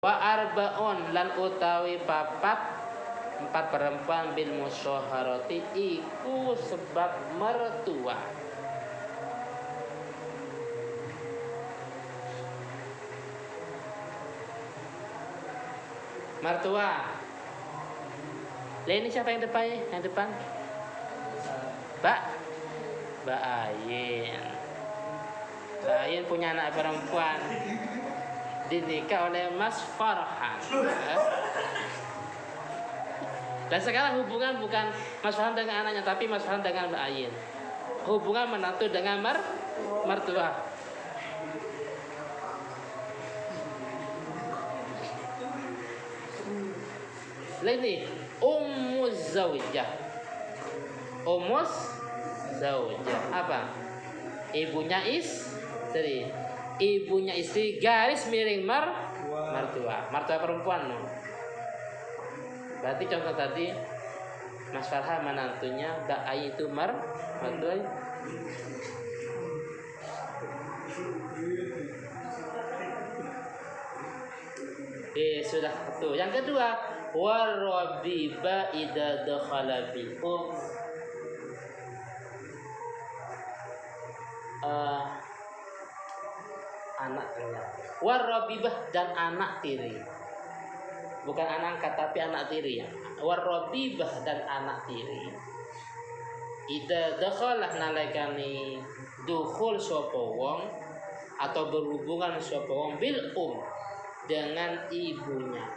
Wa arbaun lan utawi papat empat perempuan bil musyaharati iku sebab mertua. Mertua. Lah ini siapa yang depannya? Yang depan? Mbak Ayin. Mbak Ayin punya anak perempuan. Dinikah oleh Mas Farhan. Dan sekarang hubungan bukan Mas Farhan dengan anaknya, tapi Mas Farhan dengan Mbak Ayin. Hubungan menantu dengan mertua. Ini Ummuz Zaujah. Ummuz Zaujah apa? Ibunya istri. Ibunya istri garis miring mertua. Mertua perempuan no. Berarti contoh tadi Mas Farhan menantunya, Mbak Ayi itu mertua. Sudah satu. Yang kedua, warabiba idza dakhala bikum. Anaknya. Warrabibah dan anak tiri. Bukan anak angkat tapi anak tiri ya. Warrabibah dan anak tiri. Idza dakhala nalekani dukhul sapa wong atau berhubungan sapa wong bil dengan ibunya.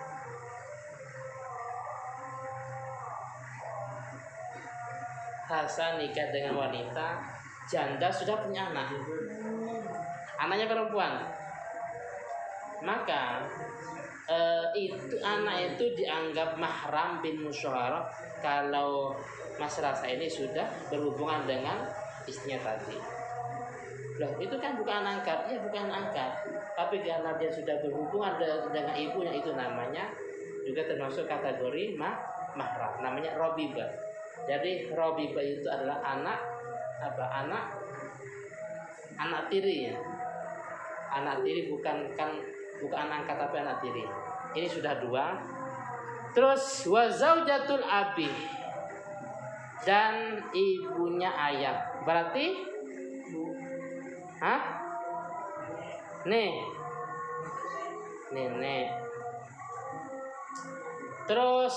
Hasan nikah dengan wanita janda sudah punya anak. Anaknya perempuan. Maka itu anak itu dianggap mahram bin musyawarah kalau Mas Rasa ini sudah berhubungan dengan istrinya tadi. Loh, itu kan bukan angkat, ya bukan angkat. Tapi karena dia sudah berhubungan dengan ibunya, itu namanya juga termasuk kategori mahram. Namanya robibah. Jadi robibah itu adalah anak tiri ya. Anak tiri bukan anak angkat tapi anak tiri. Ini sudah dua. Terus wa zaujatul abi dan ibunya ayah. Berarti nenek. Terus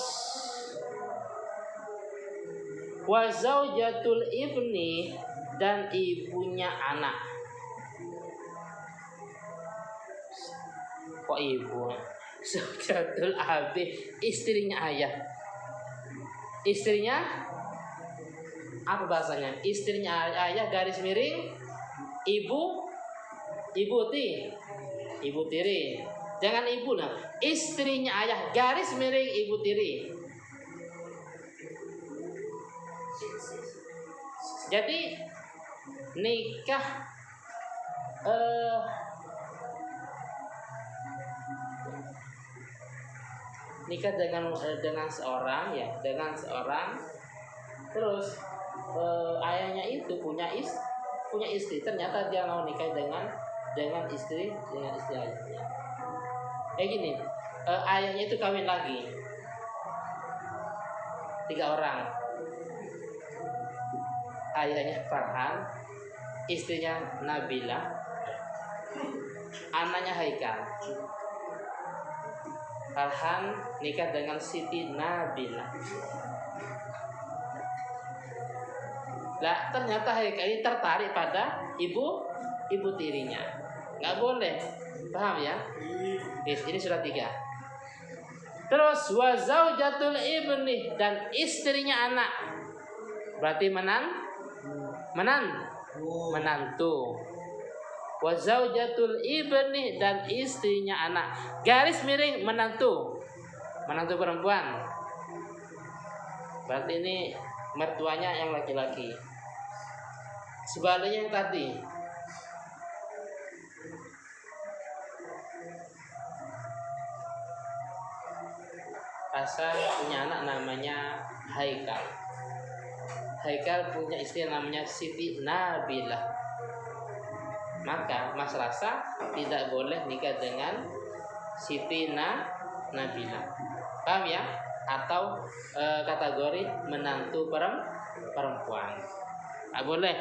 wa zaujatul ibni dan ibunya anak. Kok ibu? Zaujatul abi, istrinya ayah. Istrinya apa bahasanya? Istrinya ayah garis miring ibu tiri. Jangan ibu nah. Istrinya ayah garis miring ibu tiri. Jadi nikah dengan seorang terus ayahnya itu punya istri, ternyata dia mau nikah dengan istri ayahnya. Kayak gini, ayahnya itu kawin lagi 3 orang. Ayahnya Farhan, istrinya Nabila, anaknya Haikal. Farhan nikah dengan Siti Nabila. Lah ternyata Haikal ini tertarik pada ibu tirinya. Nggak boleh, paham ya? Ini sudah 3. Terus wa zaujatul ibni dan istrinya anak. Berarti menantu. Wa zaujatul ibni dan istrinya anak. Garis miring menantu perempuan. Berarti ini mertuanya yang laki-laki. Sebaliknya yang tadi. Hasan punya anak namanya Haikal. Haikal punya istri namanya Siti Nabila. Maka Mas Rasa tidak boleh nikah dengan Siti Nabila. Paham ya? Atau kategori menantu perempuan. Nggak boleh.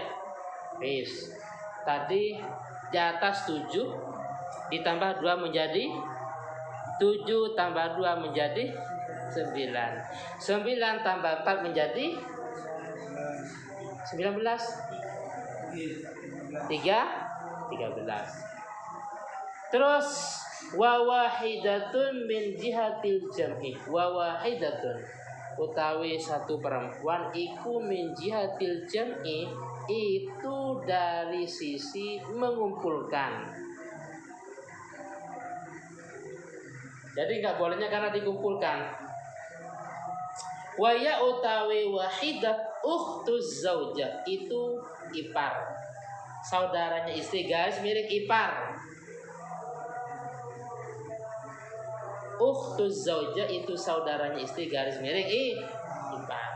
Wis. Tadi di atas 7 ditambah 2 menjadi 7 tambah 2 menjadi 9. 9 tambah 4 menjadi 19. 13. Terus wa wahidatun min jihatil jam'i. Wa wahidatun utawi satu perempuan iku min jihatil jam'i itu dari sisi mengumpulkan. Jadi nggak bolehnya karena dikumpulkan. Wa ya utawi wahidat ukhtuz zaujah itu ipar. Saudaranya istri guys, mirip ipar. Ukhtuz zaujah itu saudaranya istri garis miring ipar.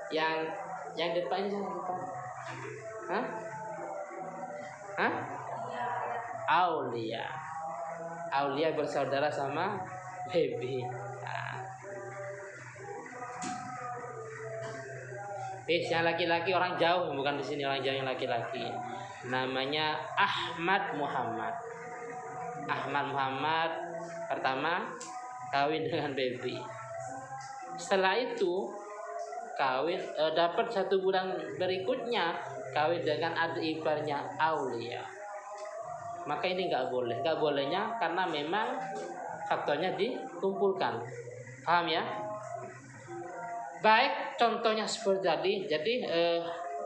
Yang depannya yang depan. Aulia. Aulia bersaudara sama baby. Yang laki-laki orang jauh, bukan di sini orang jauh yang laki-laki. Namanya Ahmad Muhammad. Ahmad Muhammad pertama kawin dengan baby. Setelah itu kawin dapat 1 bulan berikutnya kawin dengan adik iparnya Aulia. Maka ini nggak boleh. Nggak bolehnya karena memang faktornya dikumpulkan. Paham ya? Baik, contohnya seperti tadi. Jadi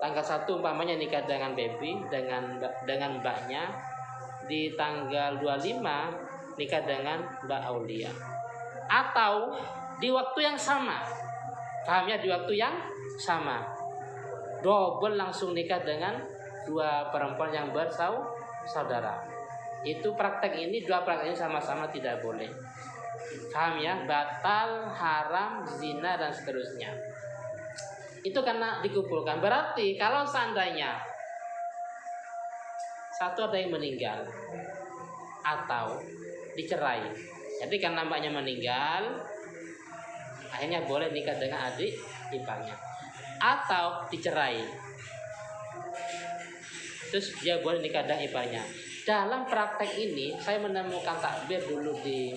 tanggal 1 umpamanya nikah dengan baby dengan mbaknya, di tanggal 25 nikah dengan Mbak Aulia. Atau di waktu yang sama. Paham ya, di waktu yang sama. Double langsung nikah dengan 2 perempuan yang bersaudara. Itu praktek ini, 2 praktek ini sama-sama tidak boleh. Paham ya? Batal, haram, zina dan seterusnya. Itu karena dikumpulkan. Berarti kalau seandainya satu ada yang meninggal atau dicerai, jadi karena mbaknya meninggal, akhirnya boleh nikah dengan adik iparnya. Atau dicerai, terus dia boleh nikah dengan iparnya. Dalam praktek ini saya menemukan takbir dulu di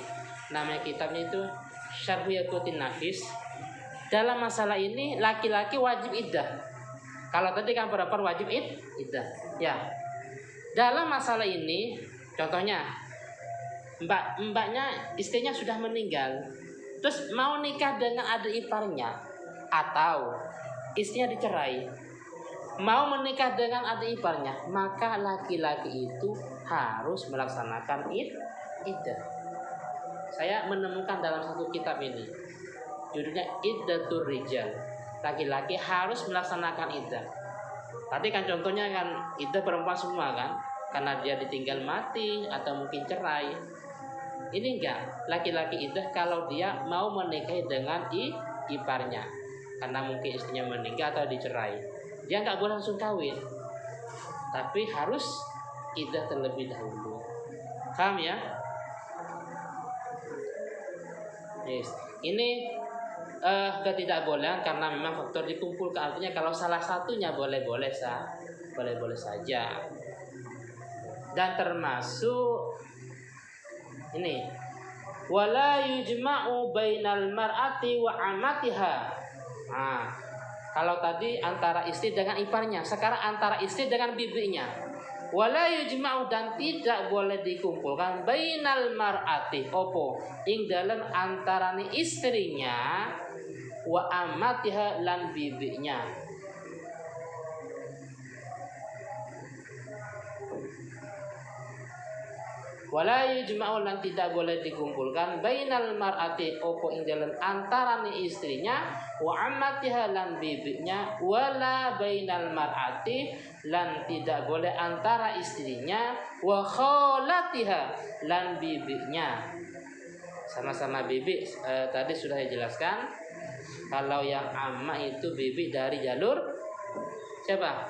namanya kitabnya itu Syarhu Yaqutin Nafis. Dalam masalah ini laki-laki wajib iddah. Kalau tadi kan perempuan wajib iddah. Ya. Dalam masalah ini contohnya mbaknya istrinya sudah meninggal, terus mau nikah dengan adik iparnya, atau istrinya dicerai, mau menikah dengan adik iparnya, maka laki-laki itu harus melaksanakan iddah. Saya menemukan dalam satu kitab ini, judulnya Iddatur Rijal. Laki-laki harus melaksanakan iddah. Tadi kan contohnya kan iddah perempuan semua kan, karena dia ditinggal mati atau mungkin cerai. Ini enggak, laki-laki iddah kalau dia mau menikahi dengan iparnya, karena mungkin istrinya meninggal atau dicerai. Dia enggak boleh langsung kawin, tapi harus iddah terlebih dahulu. Paham ya? Yes. Ini ketidakbolehan karena memang faktor dikumpulkan. Artinya kalau salah satunya boleh-boleh saja. Dan termasuk ini wala yujma'u bainal mar'ati wa amatiha. Nah, kalau tadi antara istri dengan iparnya, sekarang antara istri dengan bibinya. Wala yujma'u dan tidak boleh dikumpulkan bainal mar'ati opo ing dalam antarane istrinya wa amatiha lan bibinya. Wala yujma'u lan tidak boleh dikumpulkan bainal mar'ati opo ing dalam antarane istrinya wa ammatiha lan bibinya, wala bainal mar'ati lan tidak boleh antara istrinya wa kholatiha lan bibinya. Sama-sama bibi tadi sudah saya jelaskan. Kalau yang amma itu bibi dari jalur siapa?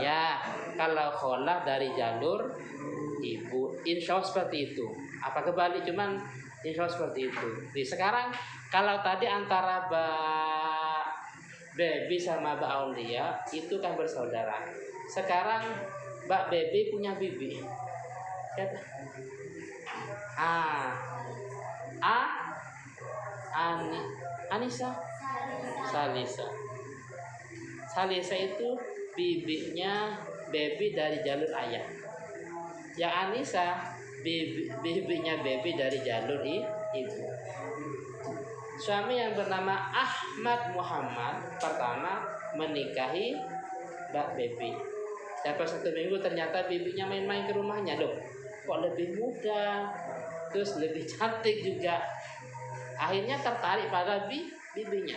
Ya, kalau kholah dari jalur ibu, insya Allah seperti itu. Apa kebalik, cuman insya Allah seperti itu. Jadi sekarang kalau tadi antara Baby sama Mbak Aulia itu kan bersaudara. Sekarang Mbak Baby punya bibi. Siapa? Anissa, Salisa itu bibinya Baby dari jalur ayah. Yang Anissa bibinya Baby dari jalur ibu. Suami yang bernama Ahmad Muhammad pertama menikahi Mbak Baby. Dapat 1 minggu ternyata bibinya main-main ke rumahnya. Loh, kok lebih muda, terus lebih cantik juga. Akhirnya tertarik pada bibinya.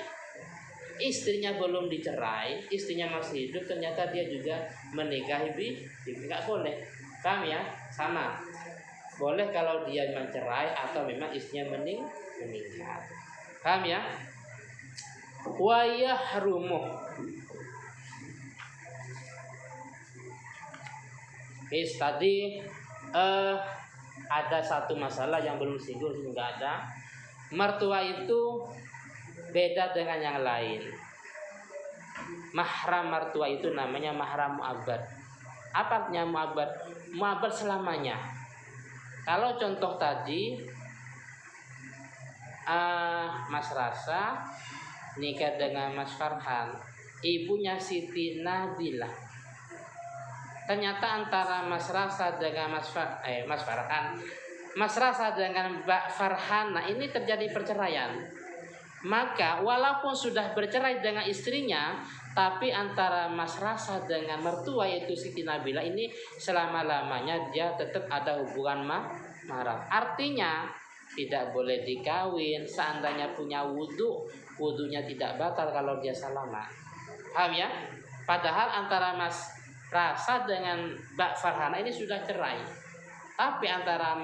Istrinya belum dicerai, istrinya masih hidup, ternyata dia juga menikahi bibi. Nggak boleh, paham ya? Sama. Boleh kalau dia mencerai atau memang istrinya meninggal. Paham ya? Wa yahrumu. Tadi ada satu masalah yang belum singgung, nggak ada. Mertua itu beda dengan yang lain. Mahram mertua itu namanya mahram mu'abbad. Apa artinya mu'abbad? Mu'abbad selamanya. Kalau contoh tadi Mas Rasa nikah dengan Mas Farhan, ibunya Siti Nabilah. Ternyata antara Mas Rasa dengan Mas Farhan, Mas Rasa dengan Mbak Farhana ini terjadi perceraian. Maka walaupun sudah bercerai dengan istrinya, tapi antara Mas Rasa dengan mertua yaitu Siti Nabila ini selama-lamanya dia tetap ada hubungan mahram. Artinya tidak boleh dikawin. Seandainya punya wudunya tidak batal kalau dia salaman. Paham ya? Padahal antara Mas Rasa dengan Mbak Farhana ini sudah cerai. Tapi antara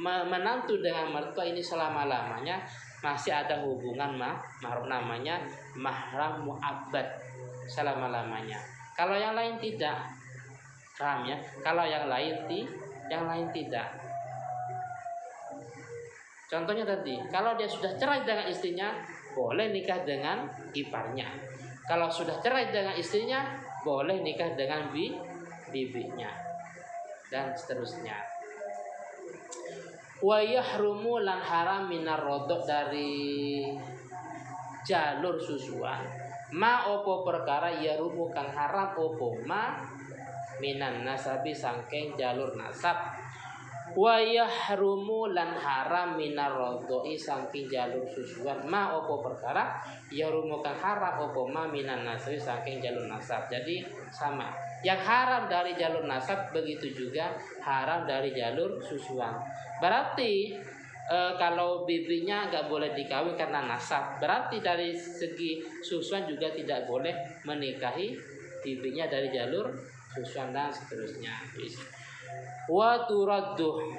menantu dengan mertua ini selama-lamanya masih ada hubungan mahram, namanya mahram mu'abbad selama-lamanya. Kalau yang lain tidak. Paham ya? Kalau yang lain tidak. Contohnya tadi, kalau dia sudah cerai dengan istrinya, boleh nikah dengan iparnya. Kalau sudah cerai dengan istrinya, boleh nikah dengan bibinya. Dan seterusnya. Wa yahrumu lan haram minar rodok, dari jalur susuan. Ma opo perkara yarumu kang haram opo ma minan nasabi sangking jalur nasab. Wa yahrumu lan haram minar rodoi saking jalur susuan ma opo perkara yarumu kang haram opo ma minan nasabi saking jalur nasab. Jadi sama, yang haram dari jalur nasab begitu juga haram dari jalur susuan. Berarti kalau bibinya nggak boleh dikawin karena nasab, berarti dari segi susuan juga tidak boleh menikahi bibinya dari jalur susuan dan seterusnya. Wa turaddu